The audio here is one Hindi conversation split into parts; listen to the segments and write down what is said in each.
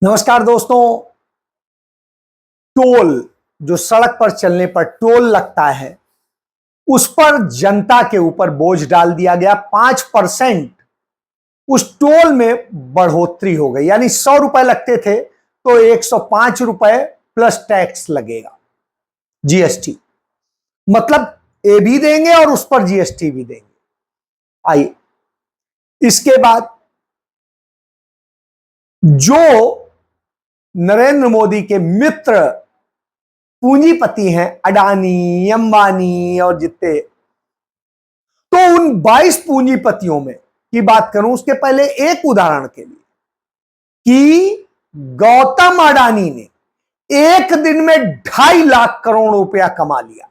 नमस्कार दोस्तों। टोल जो सड़क पर चलने पर टोल लगता है, उस पर जनता के ऊपर बोझ डाल दिया गया। 5% उस टोल में बढ़ोतरी हो गई, यानी 100 रुपए लगते थे तो 105 रुपए प्लस टैक्स लगेगा, जीएसटी। मतलब ए भी देंगे और उस पर जीएसटी भी देंगे। आइए, इसके बाद जो नरेंद्र मोदी के मित्र पूंजीपति हैं, अडानी, अंबानी और जितने, तो उन 22 पूंजीपतियों में की बात करूं उसके पहले एक उदाहरण के लिए कि गौतम अडानी ने एक दिन में 2.5 लाख करोड़ रुपया कमा लिया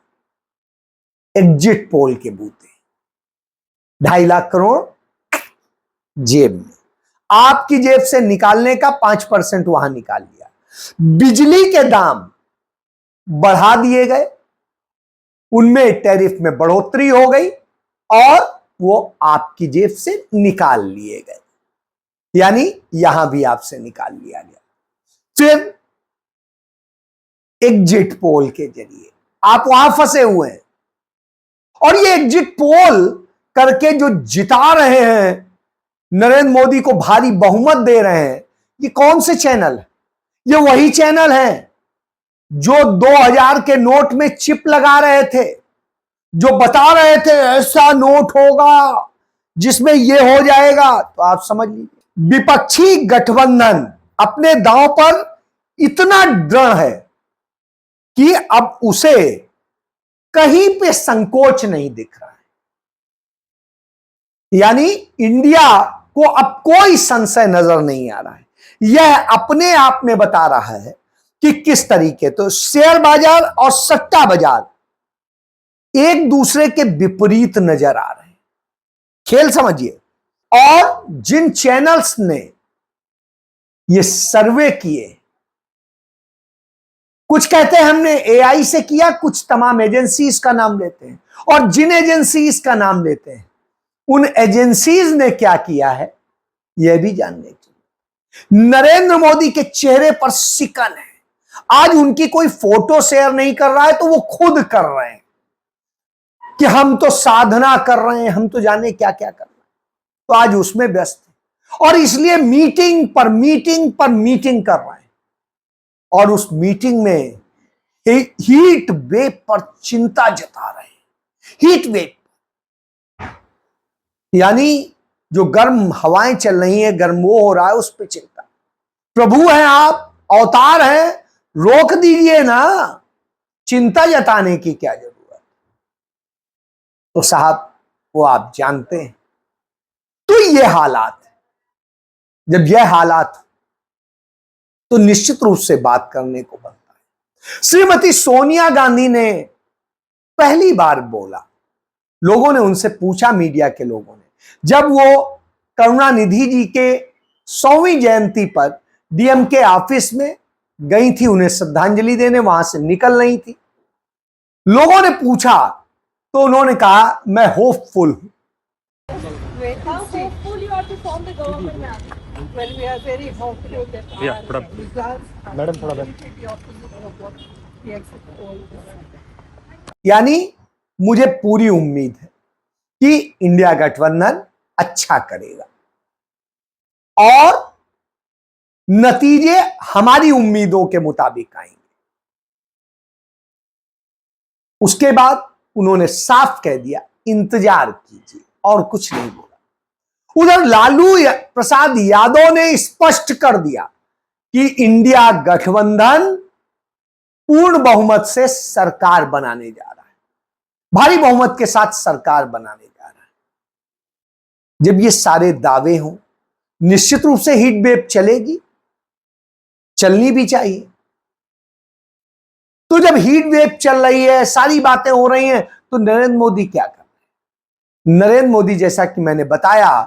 एग्जिट पोल के बूते। 2.5 लाख करोड़ जेब में, आपकी जेब से निकालने का 5% वहां निकाल लिया। बिजली के दाम बढ़ा दिए गए, उनमें टैरिफ में बढ़ोतरी हो गई और वो आपकी जेब से निकाल लिए गए, यानी यहां भी आपसे निकाल लिया गया। फिर एग्जिट पोल के जरिए आप वहां फंसे हुए हैं, और ये एग्जिट पोल करके जो जिता रहे हैं, नरेंद्र मोदी को भारी बहुमत दे रहे हैं, ये कौन से चैनल है? ये वही चैनल है जो 2000 के नोट में चिप लगा रहे थे, जो बता रहे थे ऐसा नोट होगा जिसमें ये हो जाएगा। तो आप समझ लीजिए, विपक्षी गठबंधन अपने दांव पर इतना दृढ़ है कि अब उसे कहीं पे संकोच नहीं दिख रहा है, यानी इंडिया को अब कोई संशय नजर नहीं आ रहा है। यह अपने आप में बता रहा है कि किस तरीके, तो शेयर बाजार और सट्टा बाजार एक दूसरे के विपरीत नजर आ रहे हैं। खेल समझिए। और जिन चैनल्स ने ये सर्वे किए, कुछ कहते हैं हमने एआई से किया, कुछ तमाम एजेंसीज का नाम लेते हैं, और जिन एजेंसीज का नाम लेते हैं उन एजेंसीज ने क्या किया है यह भी जानने के लिए। नरेंद्र मोदी के चेहरे पर सिकन है। आज उनकी कोई फोटो शेयर नहीं कर रहा है तो वो खुद कर रहे हैं कि हम तो साधना कर रहे हैं, हम तो जाने क्या क्या कर रहे हैं। तो आज उसमें व्यस्त है और इसलिए मीटिंग पर मीटिंग पर मीटिंग कर रहे हैं, और उस मीटिंग में हीट वेव पर चिंता जता रहे हैं। हीट वेव यानी जो गर्म हवाएं चल रही है, गर्म वो हो रहा है, उस पर चिंता। प्रभु हैं आप, अवतार हैं, रोक दीजिए ना, चिंता जताने की क्या जरूरत। तो साहब वो आप जानते हैं। तो ये हालात है, जब यह हालात तो निश्चित रूप से बात करने को बनता है। श्रीमती सोनिया गांधी ने पहली बार बोला, लोगों ने उनसे पूछा, मीडिया के लोगों ने, जब वो करुणानिधि जी के 100वीं जयंती पर डीएमके ऑफिस में गई थी उन्हें श्रद्धांजलि देने, वहां से निकल रही थी। लोगों ने पूछा तो उन्होंने कहा मैं होपफुल हूं। यानी मुझे पूरी उम्मीद है कि इंडिया गठबंधन अच्छा करेगा और नतीजे हमारी उम्मीदों के मुताबिक आएंगे। उसके बाद उन्होंने साफ कह दिया इंतजार कीजिए, और कुछ नहीं बोला। उधर लालू प्रसाद यादव ने स्पष्ट कर दिया कि इंडिया गठबंधन पूर्ण बहुमत से सरकार बनाने जा रहा है, भारी बहुमत के साथ सरकार बनाने जा रहा है। जब ये सारे दावे हों, निश्चित रूप से हीट वेव चलेगी, चलनी भी चाहिए। तो जब हीट वेव चल रही है, सारी बातें हो रही हैं, तो नरेंद्र मोदी क्या कर रहे हैं? नरेंद्र मोदी, जैसा कि मैंने बताया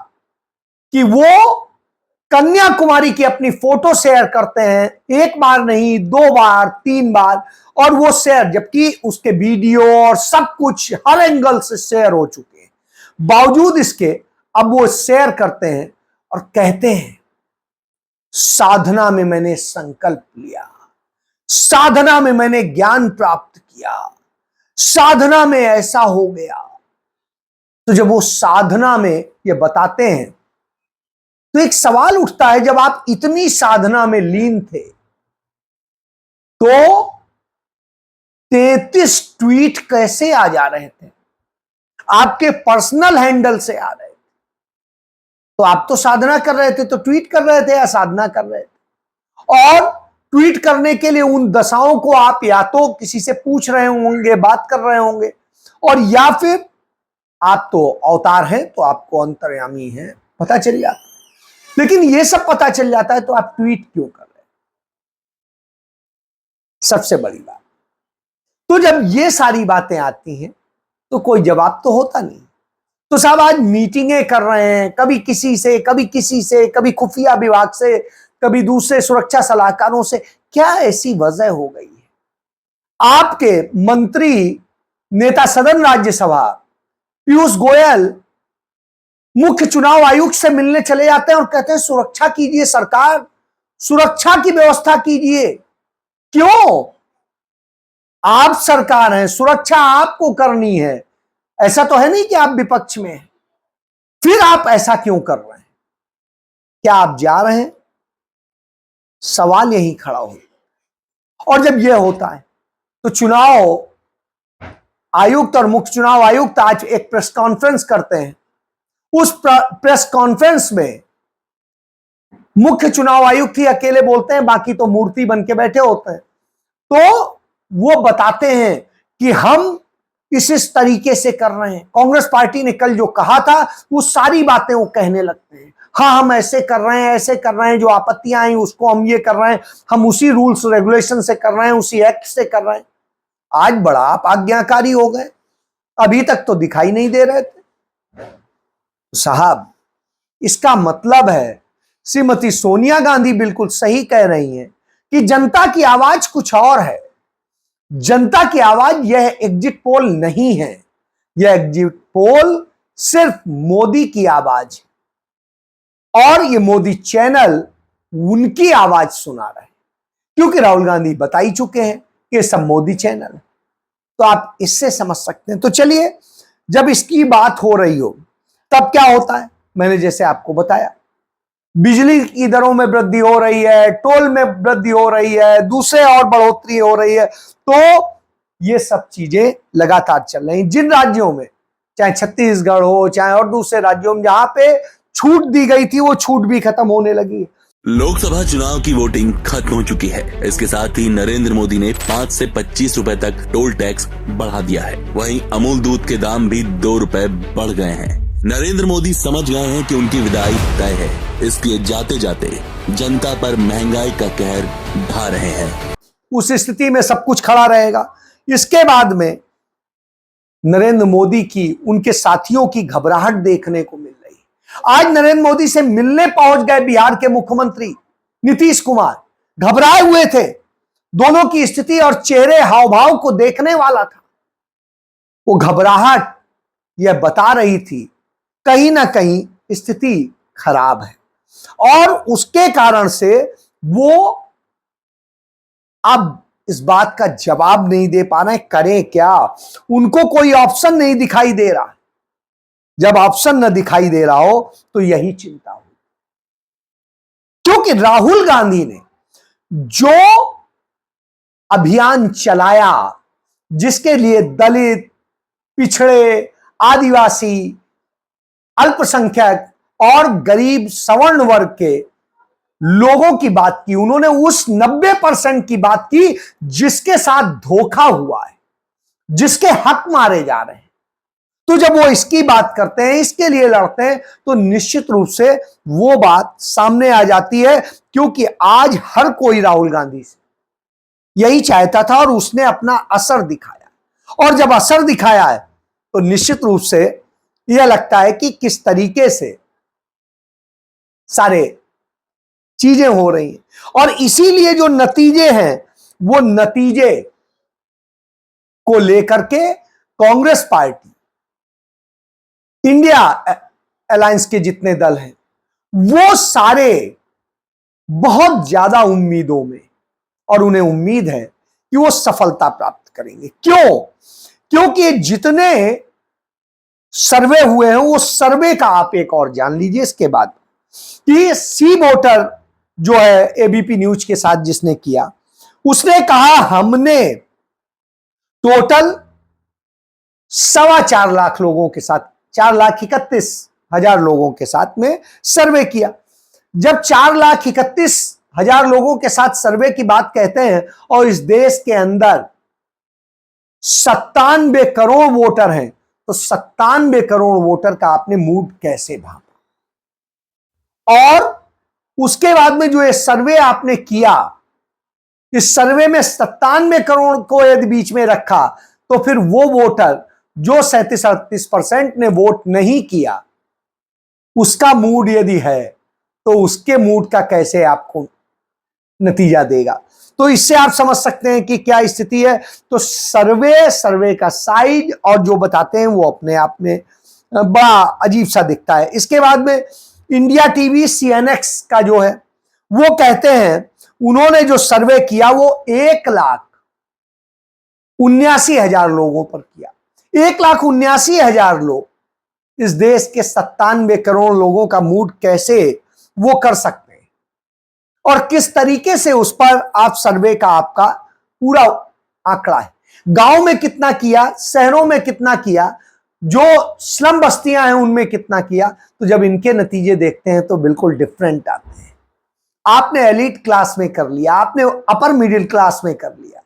कि वो कन्याकुमारी की अपनी फोटो शेयर करते हैं, एक बार नहीं, 2 बार, 3 बार, और वो शेयर, जबकि उसके वीडियो और सब कुछ हर एंगल से शेयर हो चुके हैं, बावजूद इसके अब वो शेयर करते हैं और कहते हैं साधना में मैंने संकल्प लिया, साधना में मैंने ज्ञान प्राप्त किया, साधना में ऐसा हो गया। तो जब वो साधना में ये बताते हैं तो एक सवाल उठता है, जब आप इतनी साधना में लीन थे तो 33 ट्वीट कैसे आ जा रहे थे? आपके पर्सनल हैंडल से आ रहे थे। तो आप तो साधना कर रहे थे, तो ट्वीट कर रहे थे या साधना कर रहे थे? और ट्वीट करने के लिए उन दशाओं को आप या तो किसी से पूछ रहे होंगे, बात कर रहे होंगे, और या फिर आप तो अवतार हैं तो आपको अंतर्यामी है, पता चल जाता। लेकिन यह सब पता चल जाता है तो आप ट्वीट क्यों कर रहे हैं? सबसे बड़ी बात। तो जब ये सारी बातें आती हैं तो कोई जवाब तो होता नहीं। तो साहब आज मीटिंगें कर रहे हैं, कभी किसी से, कभी किसी से, कभी खुफिया विभाग से, कभी दूसरे सुरक्षा सलाहकारों से। क्या ऐसी वजह हो गई है? आपके मंत्री, नेता सदन राज्यसभा पीयूष गोयल मुख्य चुनाव आयुक्त से मिलने चले जाते हैं और कहते हैं सुरक्षा कीजिए सरकार, सुरक्षा की व्यवस्था कीजिए। क्यों? आप सरकार हैं, सुरक्षा आपको करनी है। ऐसा तो है नहीं कि आप विपक्ष में हैं। फिर आप ऐसा क्यों कर रहे हैं? क्या आप जा रहे हैं? सवाल यही खड़ा हो। और जब यह होता है तो चुनाव आयुक्त और मुख्य चुनाव आयुक्त आज एक प्रेस कॉन्फ्रेंस करते हैं। उस प्रेस कॉन्फ्रेंस में मुख्य चुनाव आयुक्त ही अकेले बोलते हैं, बाकी तो मूर्ति बन के बैठे होते हैं। तो वो बताते हैं कि हम इस तरीके से कर रहे हैं। कांग्रेस पार्टी ने कल जो कहा था वो सारी बातें वो कहने लगते हैं। हाँ, हम ऐसे कर रहे हैं, ऐसे कर रहे हैं, जो आपत्तियां आई उसको हम ये कर रहे हैं, हम उसी रूल्स रेगुलेशन से कर रहे हैं, उसी एक्ट से कर रहे हैं। आज बड़ा आप आज्ञाकारी हो गए, अभी तक तो दिखाई नहीं दे रहे थे। साहब, इसका मतलब है श्रीमती सोनिया गांधी बिल्कुल सही कह रही हैं कि जनता की आवाज कुछ और है। जनता की आवाज यह एग्जिट पोल नहीं है, यह एग्जिट पोल सिर्फ मोदी की आवाज है, और यह मोदी चैनल उनकी आवाज सुना रहा है, क्योंकि राहुल गांधी बता ही चुके हैं कि सब मोदी चैनल है। तो आप इससे समझ सकते हैं। तो चलिए, जब इसकी बात हो रही हो तब क्या होता है? मैंने जैसे आपको बताया, बिजली की दरों में वृद्धि हो रही है, टोल में वृद्धि हो रही है, दूसरे और बढ़ोतरी हो रही है। तो ये सब चीजें लगातार चल रही हैं। जिन राज्यों में, चाहे छत्तीसगढ़ हो, चाहे और दूसरे राज्यों में जहां पे छूट दी गई थी, वो छूट भी खत्म होने लगी है। लोकसभा चुनाव की वोटिंग खत्म हो चुकी है। इसके साथ ही नरेंद्र मोदी ने 5 से 25 रुपए तक टोल टैक्स बढ़ा दिया है। वहीं अमूल दूध के दाम भी 2 रुपए बढ़ गए हैं। नरेंद्र मोदी समझ गए हैं कि उनकी विदाई तय है, इसलिए जाते जाते जनता पर महंगाई का कहर ढा रहे हैं। उस स्थिति में सब कुछ खड़ा रहेगा। इसके बाद में नरेंद्र मोदी की, उनके साथियों की घबराहट देखने को मिल रही है। आज नरेंद्र मोदी से मिलने पहुंच गए बिहार के मुख्यमंत्री नीतीश कुमार, घबराए हुए थे। दोनों की स्थिति और चेहरे हाव भाव को देखने वाला था। वो घबराहट यह बता रही थी कहीं ना कहीं स्थिति खराब है, और उसके कारण से वो अब इस बात का जवाब नहीं दे पा रहे, करें क्या? उनको कोई ऑप्शन नहीं दिखाई दे रहा। जब ऑप्शन न दिखाई दे रहा हो तो यही चिंता हो, क्योंकि राहुल गांधी ने जो अभियान चलाया, जिसके लिए दलित, पिछड़े, आदिवासी, अल्पसंख्यक और गरीब सवर्ण वर्ग के लोगों की बात की, उन्होंने उस 90% की बात की जिसके साथ धोखा हुआ है, जिसके हक मारे जा रहे हैं। तो जब वो इसकी बात करते हैं, इसके लिए लड़ते हैं, तो निश्चित रूप से वो बात सामने आ जाती है, क्योंकि आज हर कोई राहुल गांधी से यही चाहता था और उसने अपना असर दिखाया। और जब असर दिखाया है तो निश्चित रूप से यह लगता है कि किस तरीके से सारे चीजें हो रही हैं, और इसीलिए जो नतीजे हैं, वो नतीजे को लेकर के कांग्रेस पार्टी, इंडिया अलायंस के जितने दल हैं, वो सारे बहुत ज्यादा उम्मीदों में, और उन्हें उम्मीद है कि वो सफलता प्राप्त करेंगे। क्यों? क्योंकि जितने सर्वे हुए हैं, वो सर्वे का आप एक और जान लीजिए इसके बाद, कि सी वोटर जो है एबीपी न्यूज के साथ जिसने किया, उसने कहा हमने टोटल 4.25 लाख लोगों के साथ, 4,31,000 लोगों के साथ में सर्वे किया। जब 4,31,000 लोगों के साथ सर्वे की बात कहते हैं और इस देश के अंदर 97 करोड़ वोटर हैं, तो 97 करोड़ वोटर का आपने मूड कैसे भापा? और उसके बाद में जो ये सर्वे आपने किया, इस सर्वे में 97 करोड़ को यदि बीच में रखा, तो फिर वो वोटर जो 37-38% ने वोट नहीं किया, उसका मूड यदि है, तो उसके मूड का कैसे आपको नतीजा देगा? तो इससे आप समझ सकते हैं कि क्या स्थिति है। तो सर्वे का साइज और जो बताते हैं वो अपने आप में बड़ा अजीब सा दिखता है। इसके बाद में इंडिया टीवी CNX का जो है, वो कहते हैं उन्होंने जो सर्वे किया वो 1,79,000 लोगों पर किया। 1,79,000 लोग इस देश के 97 करोड़ लोगों का मूड कैसे वो कर सकते हैं, और किस तरीके से उस पर आप सर्वे का आपका पूरा आंकड़ा है। गांव में कितना किया, शहरों में कितना किया, जो स्लम बस्तियां हैं उनमें कितना किया, तो जब इनके नतीजे देखते हैं तो बिल्कुल डिफरेंट आते हैं। आपने एलीट क्लास में कर लिया, आपने अपर मिडिल क्लास में कर लिया,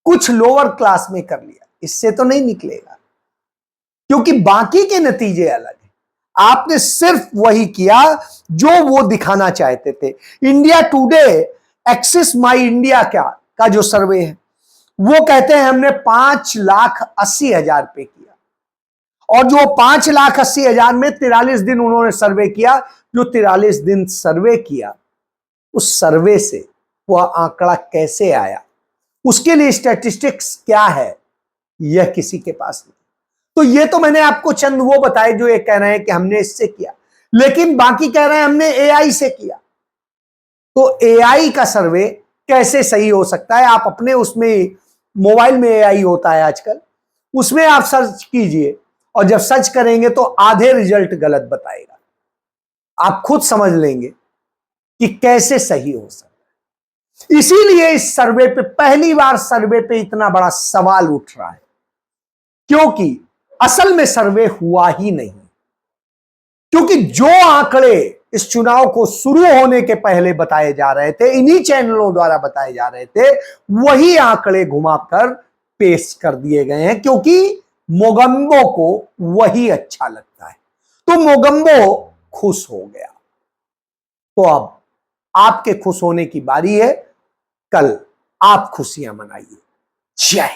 कुछ लोअर क्लास में कर लिया, इससे तो नहीं निकलेगा, क्योंकि बाकी के नतीजे अलग हैं। आपने सिर्फ वही किया जो वो दिखाना चाहते थे। इंडिया टुडे एक्सिस माई इंडिया का जो सर्वे है, वो कहते हैं हमने 5,80,000 पे किया, और जो 5,80,000 में 43 दिन उन्होंने सर्वे किया, जो 43 दिन सर्वे किया, उस सर्वे से वह आंकड़ा कैसे आया, उसके लिए स्टैटिस्टिक्स क्या है, यह किसी के पास नहीं। तो ये तो मैंने आपको चंद वो बताए जो ये कह रहे हैं कि हमने इससे किया, लेकिन बाकी कह रहे हैं हमने AI से किया। तो AI का सर्वे कैसे सही हो सकता है? आप अपने उसमें मोबाइल में AI होता है आजकल, उसमें आप सर्च कीजिए, और जब सर्च करेंगे तो आधे रिजल्ट गलत बताएगा। आप खुद समझ लेंगे कि कैसे सही हो सकता है। इसीलिए इस सर्वे पे पहली बार सर्वे पे इतना बड़ा सवाल उठ रहा है, क्योंकि असल में सर्वे हुआ ही नहीं। क्योंकि जो आंकड़े इस चुनाव को शुरू होने के पहले बताए जा रहे थे, इन्हीं चैनलों द्वारा बताए जा रहे थे, वही आंकड़े घुमाकर पेश कर दिए गए हैं, क्योंकि मोगंबो को वही अच्छा लगता है। तो मोगंबो खुश हो गया। तो अब आपके खुश होने की बारी है। कल आप खुशियां मनाइए। जय।